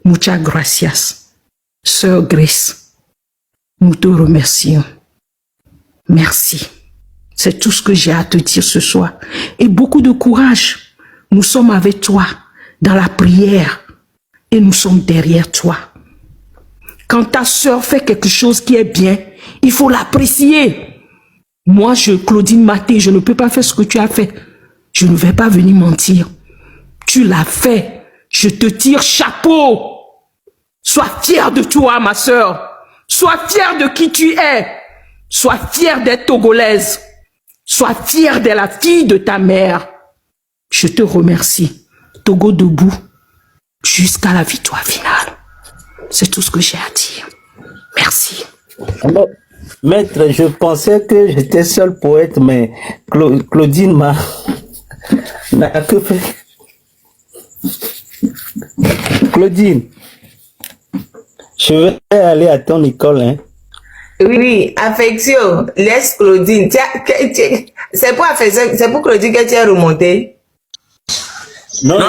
Muchas gracias. Sœur Grace. Nous te remercions. Merci. C'est tout ce que j'ai à te dire ce soir. Et beaucoup de courage. Nous sommes avec toi dans la prière et nous sommes derrière toi. Quand ta sœur fait quelque chose qui est bien, il faut l'apprécier. Moi, Claudine Maté, je ne peux pas faire ce que tu as fait. Je ne vais pas venir mentir. Tu l'as fait. Je te tire chapeau. Sois fière de toi, ma sœur. Sois fière de qui tu es. Sois fière d'être togolaise. Sois fière de la fille de ta mère. Je te remercie. Togo debout jusqu'à la victoire finale. C'est tout ce que j'ai à dire. Merci. Alors, maître, je pensais que j'étais seul poète, mais Claudine n'a que fait. Claudine, je vais aller à ton école, hein. Oui, affection, laisse Claudine. C'est pour affection, c'est pour Claudine que tu es remontée. Non.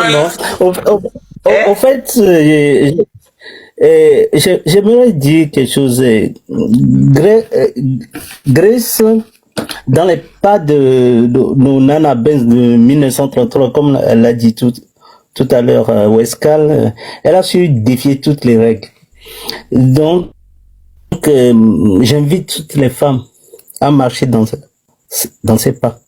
En fait, j'aimerais dire quelque chose. Grace Dans les pas de nos Nana Benz de 1933, comme elle l'a dit tout à l'heure, Wescal, elle a su défier toutes les règles. Donc, j'invite toutes les femmes à marcher dans ces pas.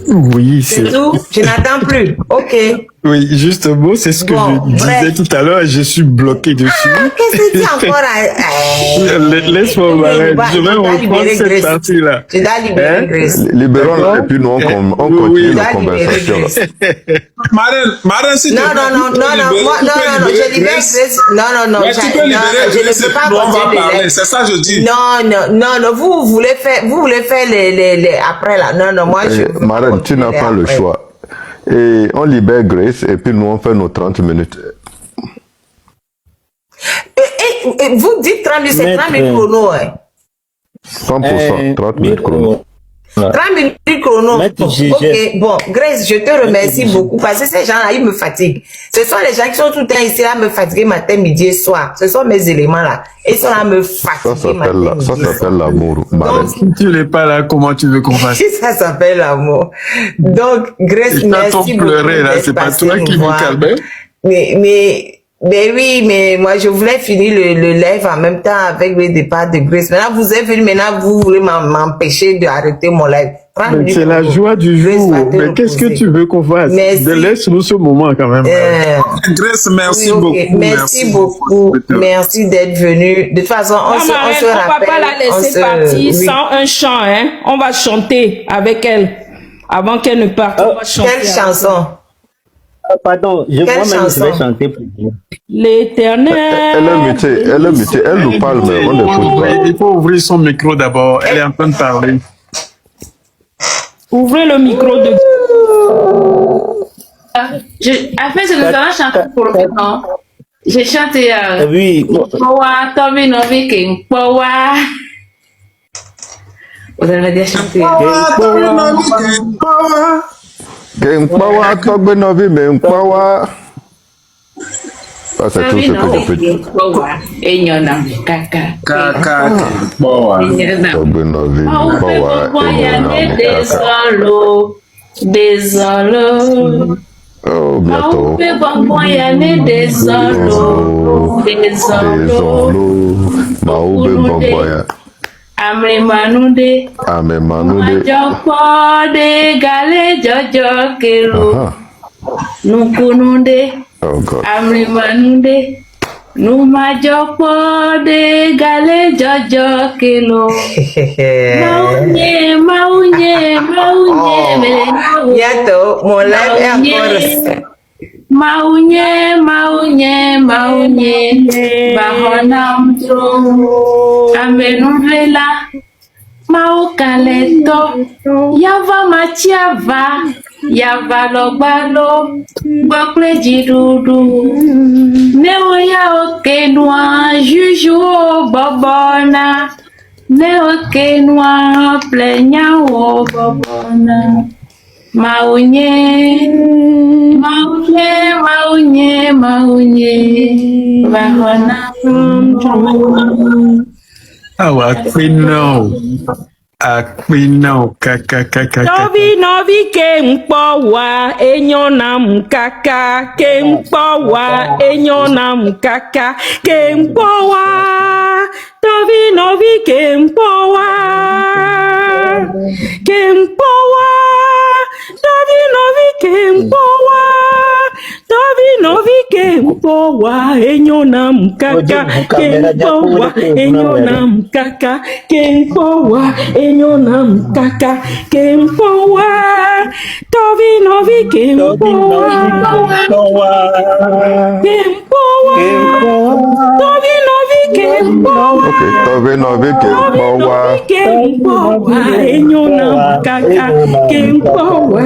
Oui, C'est tout. Je n'attends plus. Ok. Oui, justement, c'est ce que je disais tout à l'heure. Je suis bloqué dessus. Qu'est-ce que tu as encore à... Laisse-moi m'arrêter. Je vais reprendre cette partie-là. Tu dois libérer Grace. Libérons et puis nous, on continue la conversation. Marraine, si tu Non, je libère Grace. Non, tu peux libérer Grace et puis nous, on va parler. C'est ça, je dis. Non, vous voulez faire les après là. Non, moi, je... Marraine, tu n'as pas le choix. Et on libère Grace et puis nous on fait nos 30 minutes. Et vous dites 30 minutes, c'est 30 minutes chrono, hein? 100%, 30 minutes chrono. 30 minutes chrono. Ok, bon, Grace, je te remercie beaucoup parce que ces gens-là, ils me fatiguent. Ce sont les gens qui sont tout le temps ici là, me fatiguer matin, midi et soir. Ce sont mes éléments-là. Ils sont là, me fatiguer matin, Ça s'appelle l'amour. Si tu n'es pas là, comment tu veux qu'on fasse? Ça s'appelle l'amour. Donc, Grace, merci beaucoup. Pleurer, là, c'est pas toi qui me calme. Mais oui, mais moi, je voulais finir le live en même temps avec le départ de Grace. Maintenant, vous êtes venu, maintenant, vous voulez m'empêcher d'arrêter mon live. C'est la joie du jour. Mais qu'est-ce que tu veux qu'on fasse? Laisse-nous ce moment quand même. Grace, merci beaucoup. Merci beaucoup. Merci d'être venu. De toute façon, on se rappelle. On va pas la laisser partir sans un chant, hein. On va chanter avec elle. Avant qu'elle ne parte, on va chanter. Quelle chanson? Pardon, moi-même je vais chanter pour vous. L'Éternel. Elle est mutée, elle nous parle, mais on n'écoute pas. Il faut ouvrir son micro d'abord, elle est en train de parler. Ouvrez le micro de... En fait, je nous allons chanter pour le temps. J'ai chanté... Oui. Powa, Tobi Novi King, Powa. Vous avez déjà chanté. Powa, Tobi Novi, mais Powa. Ça, c'est tout ce que je peux dire. Oh, bientôt. Amre manude. Majoko de gale jojo kero. Nukununde. Oh God. Amre manude. Numajoko de gale jojo kelo. Maunye. Bientôt, mon live est encore. Maunye. Bahonam tro. Amenuvela. Maukaleto. Yava machiava. Yava logbalo. Bokle jidudu. Neoya okenwa. Juju bobona. Neokenwa. Plenya o bobona. Maunye. Bahona. Aquino, kaka. Novi ke mkpowa enyona mkaka ke mkpowa enyona mkaka ke mkpowa Novi ke mkpowa Novi ke mkpowa Novi ke mkpowa enyona mkaka ke mkpowa enyona mkaka ke mkpowa enyona mkaka ke mkpowa Novi ke mkpowa Novi ke mkpowa Novi ke mkpowa enyona mkaka ke mkpowa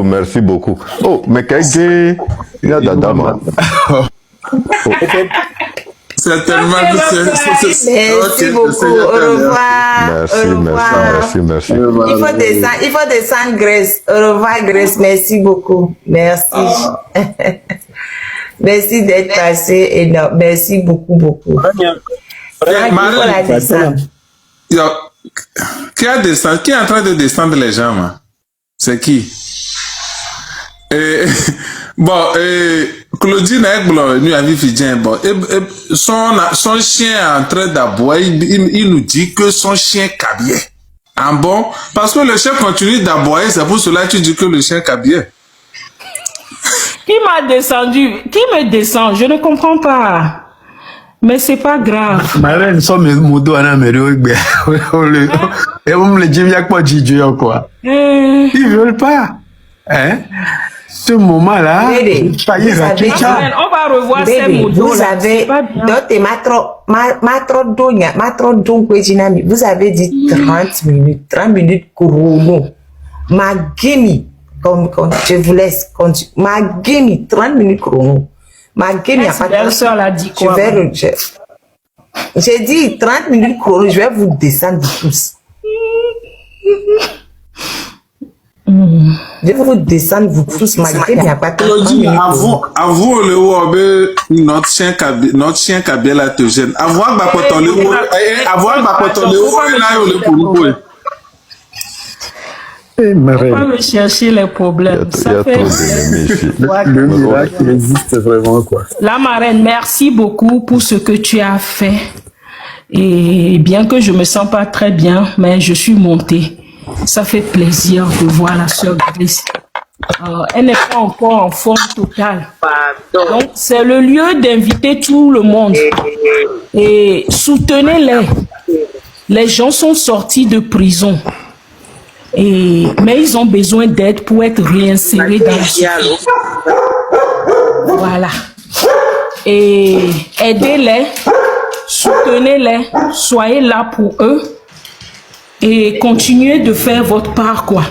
Merci beaucoup. Oh, mais qu'est-ce que il y a d'Adama? certainement. Merci beaucoup. Au revoir. Merci, Au revoir. merci. Il faut descendre, Grace. Au revoir, Grace. Merci beaucoup. Merci. Merci d'être passé. Et non, merci beaucoup, beaucoup. Marie, descendre. Qui est en train de descendre les gens, moi? C'est qui? Claudine Egblon, nous avons fait bon. Son chien est en train d'aboyer. Il nous dit que son chien cabiait. Ah bon? Parce que le chien continue d'aboyer, c'est pour cela que tu dis que le chien cabiait. Qui m'a descendu? Qui me descend? Je ne comprends pas. Mais c'est pas grave. Marraine, ça me modo à la mairie. Et vous me le dites, il y a quoi de quoi? Ils veulent pas. Hein? Ce moment-là, on va revoir ces modos. Vous avez, vous avez dit 30 minutes, 30 minutes chrono. Magemi, je vous laisse, Magemi, 30 minutes chrono. Magemi, j'ai dit 30 minutes chrono, je vais vous descendre tous. Je vais vous descendre, vous tous, Magemi, il n'y a pas de temps. Avouez le Wobé, notre chien Kabia là te gêne. Avoir ma poton le haut, là, le pour on va me chercher les problèmes. Ça fait le miracle existe vraiment, quoi. La marraine, merci beaucoup pour ce que tu as fait. Et bien que je me sens pas très bien, mais je suis montée. Ça fait plaisir de voir la sœur Grace. Elle n'est pas encore en forme totale. Donc, c'est le lieu d'inviter tout le monde. Et soutenez-les. Les gens sont sortis de prison. Mais ils ont besoin d'aide pour être réinsérés dans la société. Voilà. Et aidez-les, soutenez-les, soyez là pour eux et continuez de faire votre part, quoi.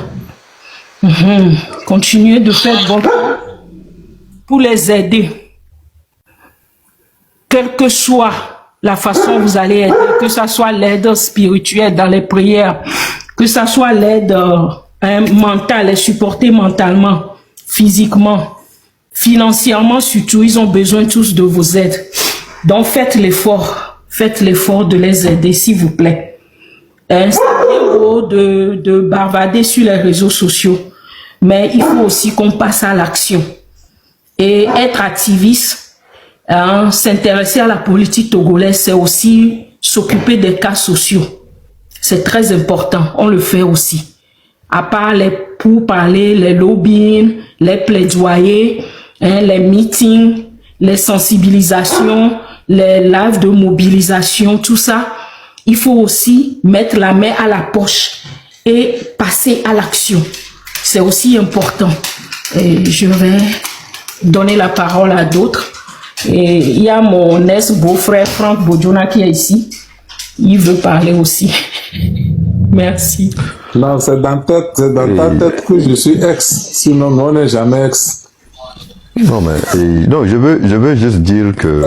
Continuez de faire votre part pour les aider. Quelle que soit la façon dont vous allez aider, que ce soit l'aide spirituelle dans les prières, que ce soit l'aide mentale, les supporter mentalement, physiquement, financièrement surtout, ils ont besoin tous de vos aides. Donc faites l'effort de les aider, s'il vous plaît. C'est bien beau de bavarder sur les réseaux sociaux, mais il faut aussi qu'on passe à l'action. Et être activiste, s'intéresser à la politique togolaise, c'est aussi s'occuper des cas sociaux. C'est très important, on le fait aussi. À part les pourparlers, les lobbying, les plaidoyers, les meetings, les sensibilisations, les lives de mobilisation, tout ça, il faut aussi mettre la main à la poche et passer à l'action. C'est aussi important. Et je vais donner la parole à d'autres. Et il y a mon ex-beau-frère Franck Bodjona qui est ici. Il veut parler aussi. Merci. Non, c'est dans ta tête que je suis ex. Sinon, on n'est jamais ex. Non, mais je veux juste dire que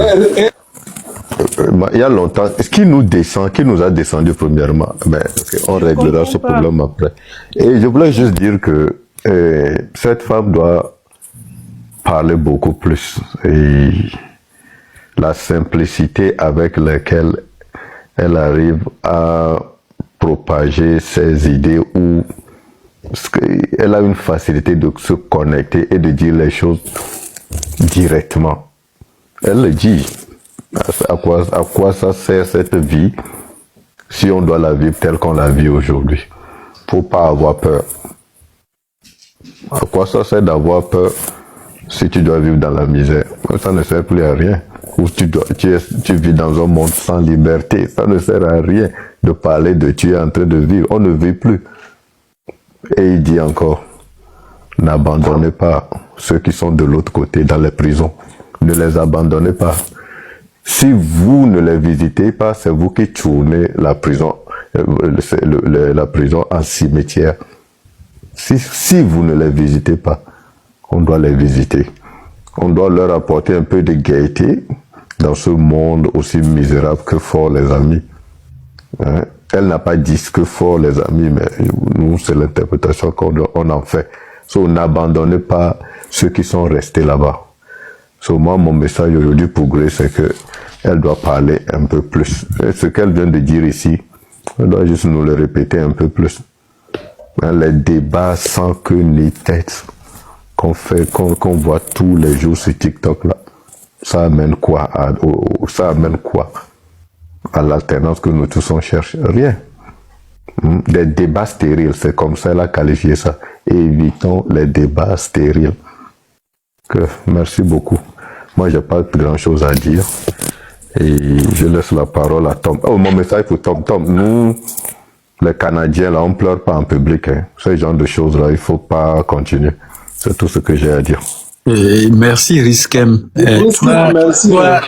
il y a longtemps, ce qui nous a descendu premièrement, mais on réglera ce problème après. Et je voulais juste dire que cette femme doit parler beaucoup plus. Et la simplicité avec laquelle elle arrive à propager ses idées, ou elle a une facilité de se connecter et de dire les choses directement. Elle le dit. À quoi ça sert cette vie si on doit la vivre telle qu'on la vit aujourd'hui? Faut pas avoir peur. À quoi ça sert d'avoir peur si tu dois vivre dans la misère? Ça ne sert plus à rien. Ou tu vis dans un monde sans liberté. Ça ne sert à rien de parler de tu es en train de vivre. On ne vit plus. Et il dit encore, n'abandonnez pas ceux qui sont de l'autre côté dans les prisons. Ne les abandonnez pas. Si vous ne les visitez pas, c'est vous qui tournez la prison en cimetière. Si vous ne les visitez pas, on doit les visiter. On doit leur apporter un peu de gaieté, dans ce monde aussi misérable que fort les amis. Hein? Elle n'a pas dit ce que fort les amis, mais nous, c'est l'interprétation qu'on en fait. So, n'abandonnez pas ceux qui sont restés là-bas. So, moi, mon message aujourd'hui pour Grace, c'est que elle doit parler un peu plus. Et ce qu'elle vient de dire ici, elle doit juste nous le répéter un peu plus. Hein, les débats sans queue ni tête qu'on fait, qu'on voit tous les jours sur TikTok là, ça amène quoi à l'alternance que nous tous on cherche? Rien. Des débats stériles, c'est comme ça elle a qualifié ça. Évitons les débats stériles. Merci beaucoup. Moi, j'ai pas grand chose à dire. Et je laisse la parole à Tom. Oh, mon message pour Tom. Tom, nous, les Canadiens, là, on pleure pas en public. Hein. Ce genre de choses-là, il faut pas continuer. C'est tout ce que j'ai à dire. Et merci Riskem.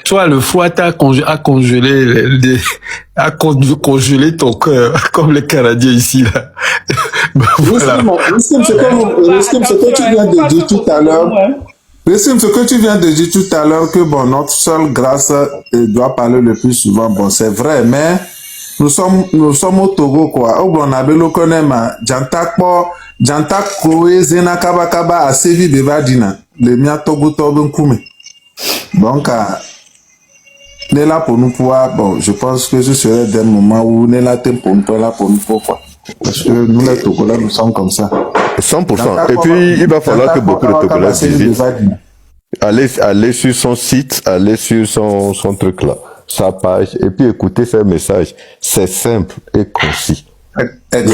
Toi, le foie a congelé, congelé ton cœur, comme les Canadiens ici là. Voilà. Riskem, ce que tu viens de dire tout à l'heure. Riskem, ce que tu viens de dire tout à l'heure, que bon, notre seule grâce doit parler le plus souvent. Bon, c'est vrai, mais nous sommes au Togo, quoi. Au bon, abelo konema, Jantak kowe zena kaba a sévi bevadina. Le mia Togo Togo Nkume. Donc, on est là pour nous pouvoir, bon, je pense que ce serait des moments où on est là pour nous quoi. Parce que nous, les Togolais, nous sommes comme ça. 100%. Et puis, il va falloir que beaucoup de Togolais visitent. Allez sur son site, allez sur son truc là, sa page, et puis écoutez ses messages. C'est simple et concis. Il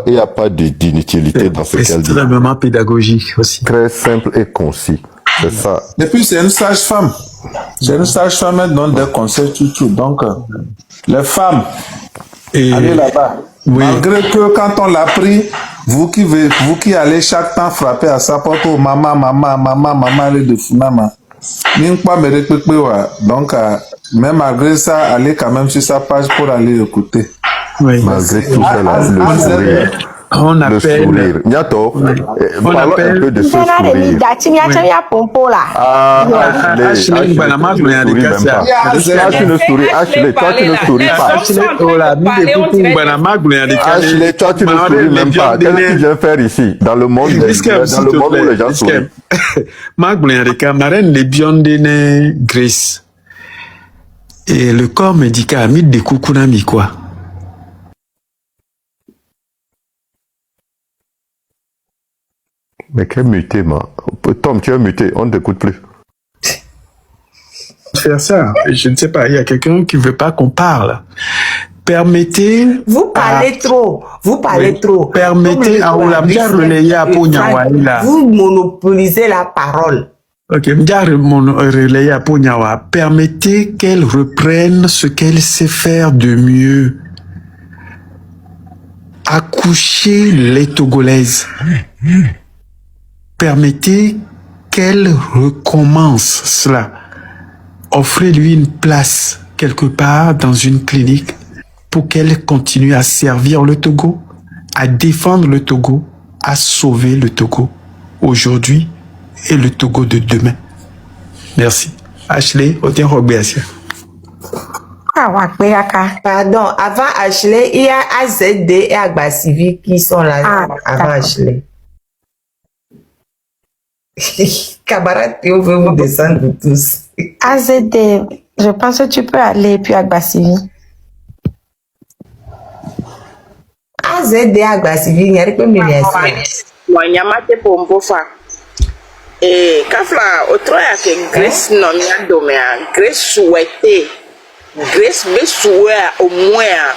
n'y a pas d'inutilité dans ce qu'elle dit. Extrêmement pédagogique aussi. Très simple et concis. C'est ça. Et puis, c'est une sage-femme. C'est une sage-femme, elle donne des conseils, tout. Donc, les femmes, allez là-bas. Oui. Malgré que quand on l'a pris, vous qui allez chaque temps frapper à sa porte, oh, maman, elle est de Funama. Donc, même malgré ça, allez quand même sur sa page pour aller écouter. Oui. Malgré tout cela, le sourire. On appelle. Le sourire. Niato, parlons un peu de ce sourire. Ashley, tu ne souris pas. Ashley, toi, tu ne souris pas. Ashley, toi, tu ne souris même pas. Qu'est-ce que tu viens faire ici, dans le monde où les gens sourient? Grace. Et le corps médical a mis des coucounami, quoi. Mais quel muté, man. Tom, tu es muté, on ne t'écoute plus. Faire ça, je ne sais pas, il y a quelqu'un qui ne veut pas qu'on parle. Permettez... Vous parlez trop. Permettez à Oulamdia relayer à Pougnawa. Vous monopolisez la parole. Ok, relayer à Pougnawa. Permettez qu'elle reprenne ce qu'elle sait faire de mieux. Accoucher les Togolaises. Permettez qu'elle recommence cela. Offrez-lui une place quelque part dans une clinique pour qu'elle continue à servir le Togo, à défendre le Togo, à sauver le Togo aujourd'hui et le Togo de demain. Merci. Ashley, Otien Rogbeasia. Pardon, avant Ashley, il y a AZD et Agbasivi qui sont là avant Ashley. Camarade, on veut vous descendre tous. AZD, je pense que tu peux aller puis Agbasivi. AZD Agbasivi, il n'y a pas de médiation. Moi, il y a pas de pombofa. Et Kafla, autre que Grace non mia domea, Grace souhaité, Grace be souhait au moins,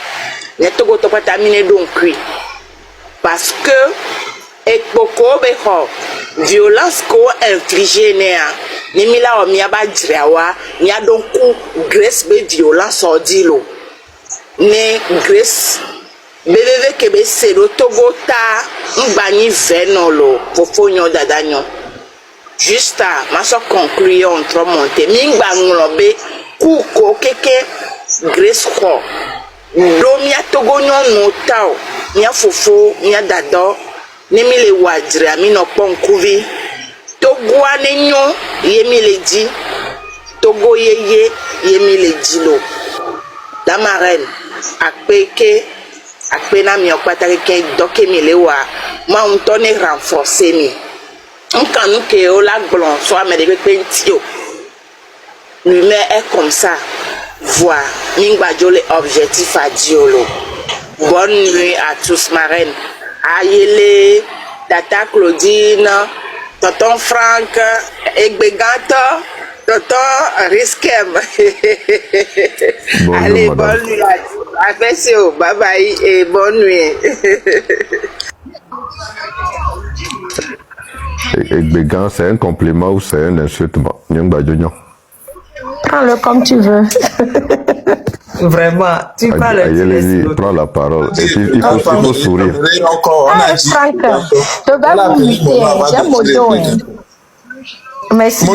ne te go to pas terminer donc cuit. Parce que et beaucoup de violence ko infligée néa ni mila o mia ba driawa ni adon ku Grace be violence ordilo ne Grace bebebe ke be sero Togo ta mbani venolo fofonyo dadanyo juste ma so conclure on trop monter mingba nglobe ku ko keke Grace ko do mia Togo nyon no tao mia fofo mia dado Nemi le wadre ami no pon kuvi to gwa nenyo yemi le di Togo yeye yemi le dilo. La marraine akpeke akpena mi okpatake ken doke mi le wa ma on tonne renforcer mi. On kanu ke o la blon soit me de pentio. L'humain est comme ça. Voir Mingbadjo les objectifs à Diolo. Bonne nuit à tous marraines. Ayele, Tata Claudine, Tonton Franck, Egbeganto, Tonton Riskem. Allez, bonne nuit à tous. Affection, bye bye et bonne nuit. Egbegan, c'est un compliment ou c'est un insultement? Prends-le comme tu veux. Vraiment, tu parles. Allez, prends la parole. Et puis, il faut sourire. Ah, Franck, tu vas vous muter. J'aime mon dos. Merci.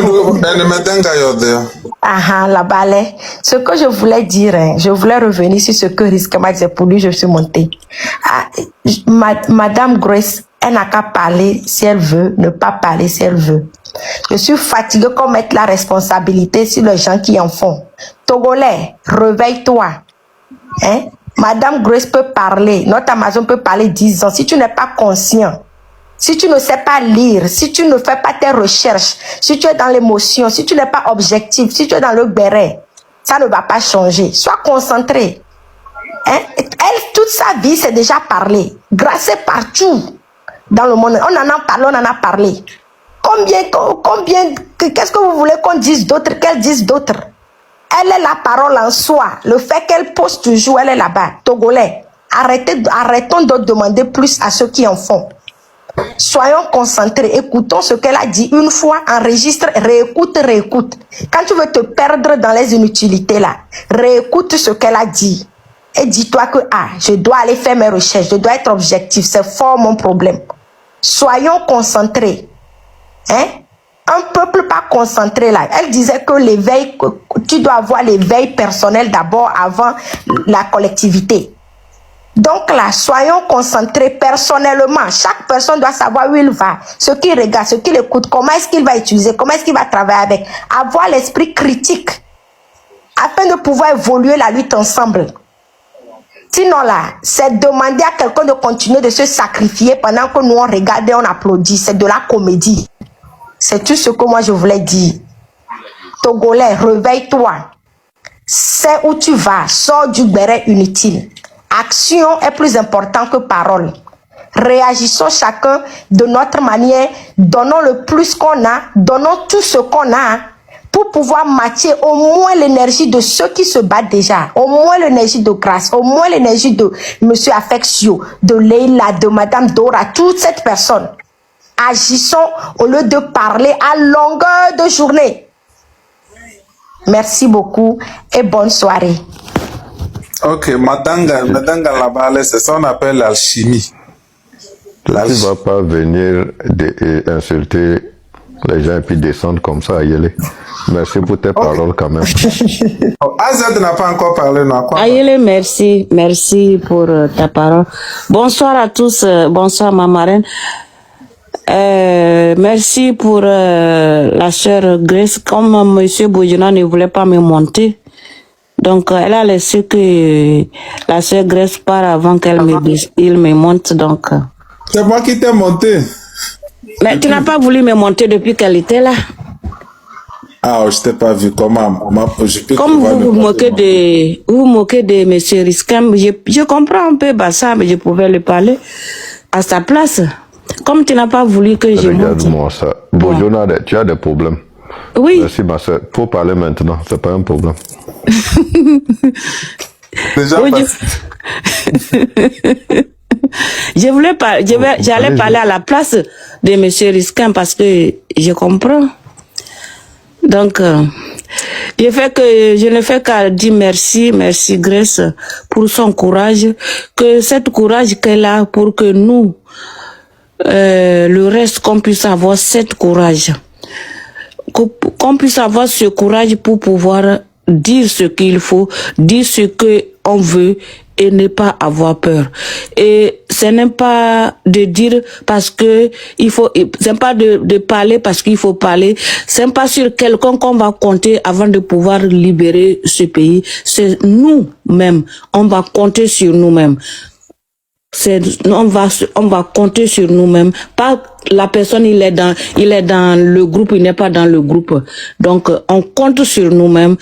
La balai. Ce que je voulais dire, je voulais revenir sur ce que Risquement disait. Pour lui, je suis montée. Madame Grace, elle n'a qu'à parler si elle veut, ne pas parler si elle veut. Je suis fatiguée qu'on mette la responsabilité sur les gens qui en font. Togolais, réveille-toi. Hein? Madame Grace peut parler, notre Amazon peut parler 10 ans. Si tu n'es pas conscient, si tu ne sais pas lire, si tu ne fais pas tes recherches, si tu es dans l'émotion, si tu n'es pas objectif, si tu es dans le béret, ça ne va pas changer. Sois concentré. Hein? Elle, toute sa vie, c'est déjà parlé. Grâce partout dans le monde. On en a parlé, on en a parlé. Qu'est-ce que vous voulez qu'on dise d'autres, qu'elle dise d'autres? Elle est la parole en soi. Le fait qu'elle pose toujours, elle est là-bas. Togolais, arrêtons de demander plus à ceux qui en font. Soyons concentrés, écoutons ce qu'elle a dit une fois, enregistre, réécoute. Quand tu veux te perdre dans les inutilités là, réécoute ce qu'elle a dit. Et dis-toi que je dois aller faire mes recherches, je dois être objectif, c'est fort mon problème. Soyons concentrés. Hein? Un peuple pas concentré là. Elle disait que l'éveil, tu dois avoir l'éveil personnel d'abord avant la collectivité. Donc là, soyons concentrés personnellement. Chaque personne doit savoir où il va, ce qu'il regarde, ce qu'il écoute, comment est-ce qu'il va utiliser, comment est-ce qu'il va travailler avec. Avoir l'esprit critique afin de pouvoir évoluer la lutte ensemble. Sinon là, c'est demander à quelqu'un de continuer de se sacrifier pendant que nous on regarde et on applaudit. C'est de la comédie. C'est tout ce que moi je voulais dire. Togolais, réveille-toi. C'est où tu vas. Sors du béret inutile. Action est plus important que parole. Réagissons chacun de notre manière. Donnons le plus qu'on a. Donnons tout ce qu'on a pour pouvoir matcher au moins l'énergie de ceux qui se battent déjà. Au moins l'énergie de Grâce. Au moins l'énergie de Monsieur Affectio, de Leila, de Madame Dora, toute cette personne. Agissons au lieu de parler à longueur de journée. Merci beaucoup et bonne soirée. Ok, Madanga là-bas, c'est ça qu'on appelle l'alchimie. Tu ne vas pas venir insulter les gens et puis descendre comme ça à Yele. Merci pour tes paroles quand même. Azad n'a pas encore parlé, non? Ayele, merci. Merci pour ta parole. Bonsoir à tous. Bonsoir, ma marraine. Merci pour la sœur Grace. Comme monsieur Boudjana ne voulait pas me monter, donc elle a laissé que la sœur Grace part avant qu'elle me monte. Donc c'est moi qui t'ai monté. Mais tu n'as pas voulu me monter depuis qu'elle était là. Ah, je t'ai pas vu. Comment? Comme vous vous moquez de monsieur Risquem, je comprends un peu ça, mais je pouvais lui parler à sa place. Comme tu n'as pas voulu que je monte. Regarde-moi ça. Bonjour, tu as des problèmes. Oui. Merci, ma soeur. Pour parler maintenant, c'est pas un problème. J'allais parler à la place de monsieur Risquem parce que je comprends. Donc, je ne fais qu'à dire merci Grace pour son courage, que cette courage qu'elle a pour que nous, le reste, qu'on puisse avoir cette courage, qu'on puisse avoir ce courage pour pouvoir dire ce qu'il faut, dire ce que on veut et ne pas avoir peur. Et ce n'est pas de dire parce que il faut, c'est pas de parler parce qu'il faut parler, c'est pas sur quelqu'un qu'on va compter avant de pouvoir libérer ce pays. C'est nous-mêmes, on va compter sur nous-mêmes. On va compter sur nous-mêmes. Pas la personne, il est dans le groupe, il n'est pas dans le groupe. Donc, on compte sur nous-mêmes.